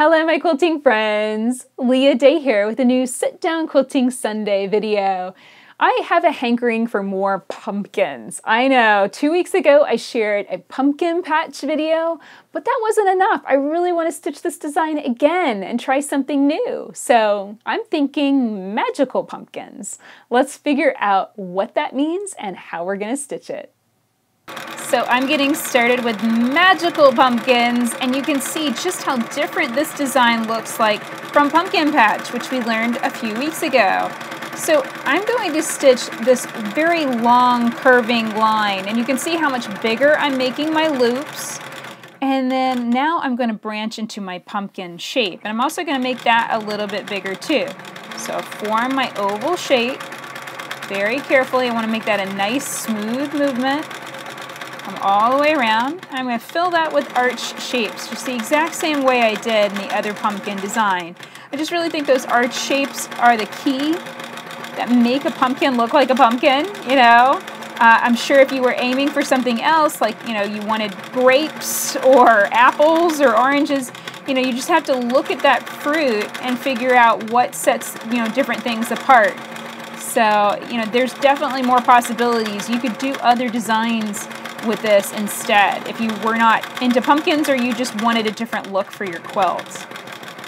Hello my quilting friends! Leah Day here with a new Sit Down Quilting Sunday video. I have a hankering for more pumpkins. I know, 2 weeks ago I shared a pumpkin patch video, but that wasn't enough. I really want to stitch this design again and try something new. So I'm thinking magical pumpkins. Let's figure out what that means and how we're going to stitch it. So I'm getting started with magical pumpkins, and you can see just how different this design looks like from Pumpkin Patch, which we learned a few weeks ago. So I'm going to stitch this very long curving line, and you can see how much bigger I'm making my loops. And then now I'm going to branch into my pumpkin shape, and I'm also going to make that a little bit bigger too. So I'll form my oval shape very carefully. I want to make that a nice smooth movement. Come all the way around. I'm going to fill that with arch shapes, just the exact same way I did in the other pumpkin design. I just really think those arch shapes are the key that make a pumpkin look like a pumpkin, you know. I'm sure if you were aiming for something else, like, you know, you wanted grapes or apples or oranges, you know, you just have to look at that fruit and figure out what sets, you know, different things apart. So, you know, there's definitely more possibilities. You could do other designs with this instead if you were not into pumpkins or you just wanted a different look for your quilt.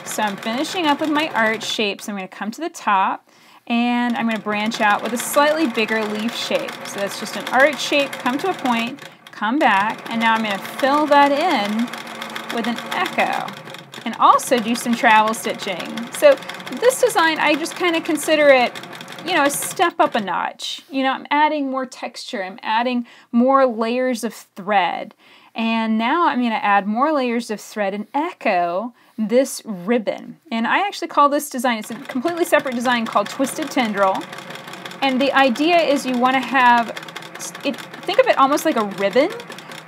So I'm finishing up with my arch shapes. I'm going to come to the top and I'm going to branch out with a slightly bigger leaf shape. So that's just an arch shape, come to a point, come back, and now I'm going to fill that in with an echo and also do some travel stitching. So this design, I just kind of consider it, you know, a step up a notch. You know, I'm adding more texture, I'm adding more layers of thread. And now I'm going to add more layers of thread and echo this ribbon. And I actually call this design, it's a completely separate design called Twisted Tendril. And the idea is you want to have it, think of it almost like a ribbon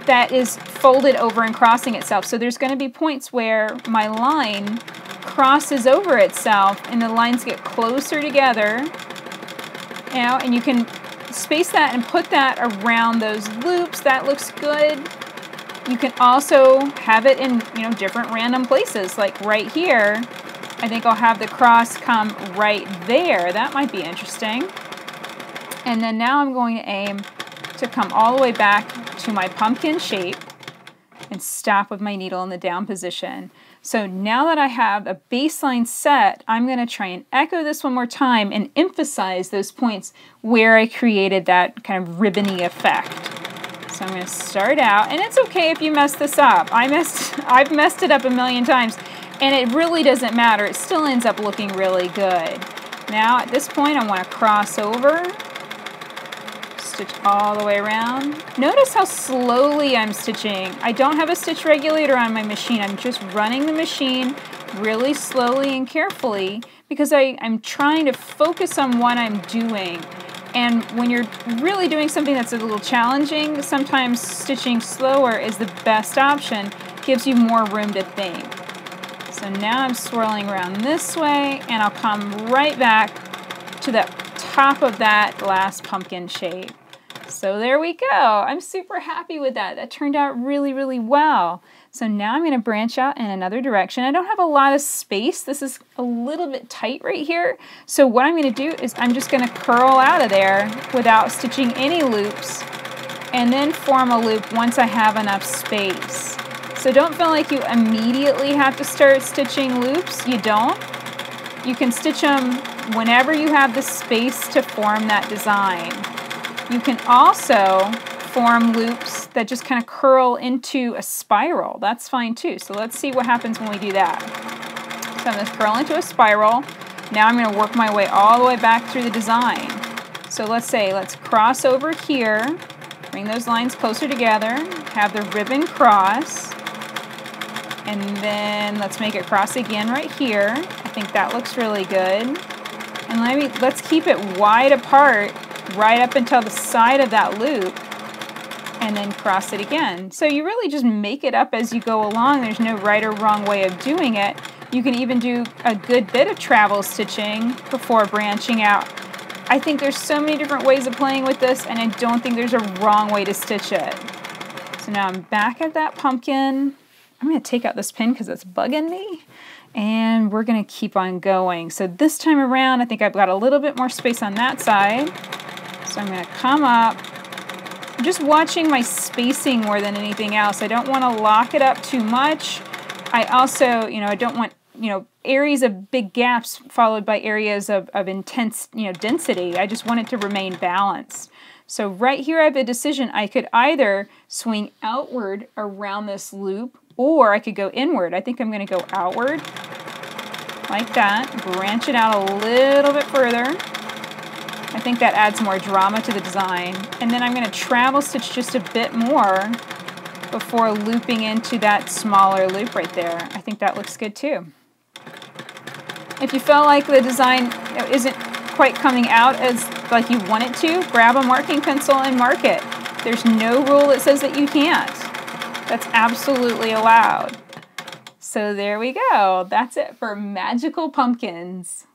that is folded over and crossing itself. So there's going to be points where my line crosses over itself and the lines get closer together. You know, and you can space that and put that around those loops. That looks good. You can also have it in, you know, different random places, like right here. I think I'll have the cross come right there. That might be interesting. And then now I'm going to aim to come all the way back to my pumpkin shape and stop with my needle in the down position. So now that I have a baseline set, I'm going to try and echo this one more time and emphasize those points where I created that kind of ribbony effect. So I'm going to start out, and it's okay if you mess this up. I've messed it up a million times, and it really doesn't matter. It still ends up looking really good. Now at this point I want to cross over, stitch all the way around. Notice how slowly I'm stitching. I don't have a stitch regulator on my machine. I'm just running the machine really slowly and carefully because I'm trying to focus on what I'm doing. And when you're really doing something that's a little challenging, sometimes stitching slower is the best option. Gives you more room to think. So now I'm swirling around this way, and I'll come right back to the top of that last pumpkin shape. So there we go. I'm super happy with that. That turned out really, really well. So now I'm going to branch out in another direction. I don't have a lot of space. This is a little bit tight right here. So what I'm going to do is I'm just going to curl out of there without stitching any loops and then form a loop once I have enough space. So don't feel like you immediately have to start stitching loops. You don't. You can stitch them whenever you have the space to form that design. You can also form loops that just kind of curl into a spiral. That's fine too. So let's see what happens when we do that. So I'm going to curl into a spiral. Now I'm going to work my way all the way back through the design. So let's cross over here, bring those lines closer together, have the ribbon cross, and then let's make it cross again right here. I think that looks really good. And let's keep it wide apart right up until the side of that loop, and then cross it again. So you really just make it up as you go along. There's no right or wrong way of doing it. You can even do a good bit of travel stitching before branching out. I think there's so many different ways of playing with this, and I don't think there's a wrong way to stitch it. So now I'm back at that pumpkin. I'm going to take out this pin because it's bugging me. And we're going to keep on going. So this time around, I think I've got a little bit more space on that side. So I'm going to come up. I'm just watching my spacing more than anything else. I don't want to lock it up too much. I also, I don't want, areas of big gaps followed by areas of intense, density. I just want it to remain balanced. So right here I have a decision. I could either swing outward around this loop, or I could go inward. I think I'm going to go outward like that, branch it out a little bit further. I think that adds more drama to the design. And then I'm going to travel stitch just a bit more before looping into that smaller loop right there. I think that looks good too. If you feel like the design isn't quite coming out as like you want it to, grab a marking pencil and mark it. There's no rule that says that you can't. That's absolutely allowed. So there we go. That's it for magical pumpkins.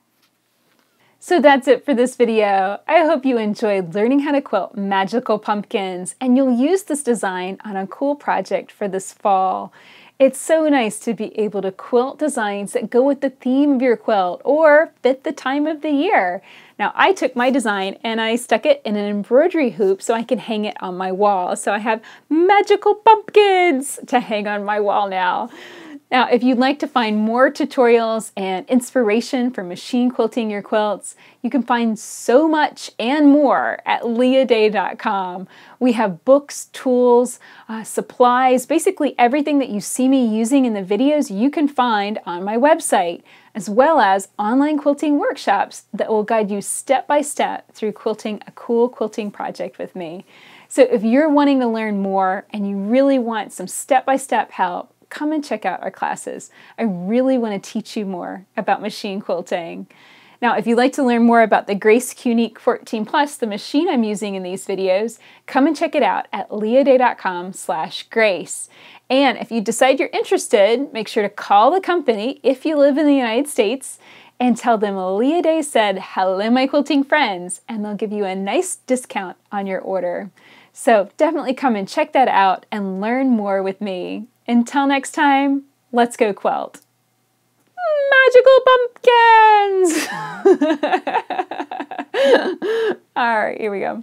So that's it for this video. I hope you enjoyed learning how to quilt magical pumpkins, and you'll use this design on a cool project for this fall. It's so nice to be able to quilt designs that go with the theme of your quilt or fit the time of the year. Now I took my design and I stuck it in an embroidery hoop so I can hang it on my wall. So I have magical pumpkins to hang on my wall now. Now, if you'd like to find more tutorials and inspiration for machine quilting your quilts, you can find so much and more at leahday.com. We have books, tools, supplies, basically everything that you see me using in the videos you can find on my website, as well as online quilting workshops that will guide you step by step through quilting a cool quilting project with me. So if you're wanting to learn more and you really want some step-by-step help, come and check out our classes. I really want to teach you more about machine quilting. Now, if you'd like to learn more about the Grace Qnique 14 Plus, the machine I'm using in these videos, come and check it out at leahday.com/grace. And if you decide you're interested, make sure to call the company if you live in the United States and tell them Leah Day said, "Hello, my quilting friends," and they'll give you a nice discount on your order. So definitely come and check that out and learn more with me. Until next time, let's go quilt magical pumpkins! All right, here we go.